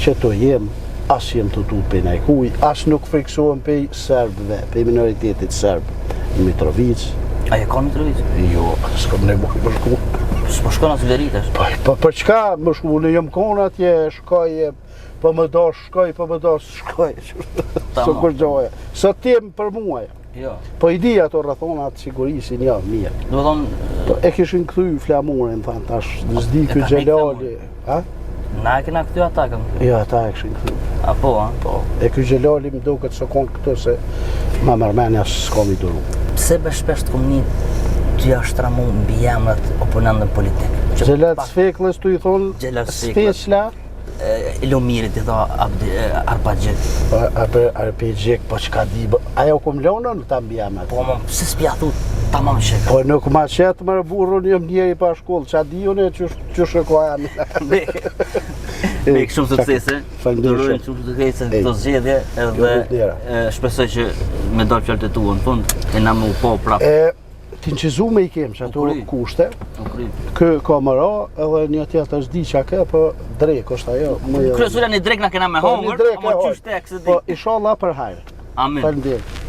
që të jem, as jem të tu për najkuj, as nuk friksohem për serbëve, për minoritetit serbë në Mitrovic. A je ka Mitrovic? Jo, s'kam nevoj më shku. Po shkon as veritesh? Po për çka më shku, në jam konë atje, shkoj, po më dosh, shkoj, po më dosh, shkoj. Së kërgjoja. Së tem për muaj. Jo. Po i di ato rrethonat sigurisin, ja, mirë. Do të thonë... Po e kishin kthy flamurin, thanë tash, s'di ky Xhelali. Ha? Na e kena këty ata kam. Jo, ata e kishin kthy. A po, ha? Po. E ky Xhelali më duket se kon këtë se ma mërmenja s'kom i duru. Pse be shpesh të komni t'ja shtramu mbi emrat oponentëve politik? Xhelat Sfeklës tu i thon Sfeqla. Ilumirit i tha Arpagjik. Arpagjik, po çka di, ajo kum lona në ta mbi emrat. Po më pse s'pja thu tamam shek. Po nuk ma qet më burrun jam njeri pa shkollë, ç'a di unë që shkoja jam. Me shumë suksese. Durojmë shumë suksese këto zgjedhje edhe shpresoj që me dalë fjalët e tua në fund e na më u po prapë. Tinqizume i kemë që ato kushte, kë ka më ra, edhe një tjetër s'di që ke, po drek është ajo. Kryesurja një drek na kena me hongër, ama qysh tek se di. Po inshallah për hajër. Amin. Faleminderit.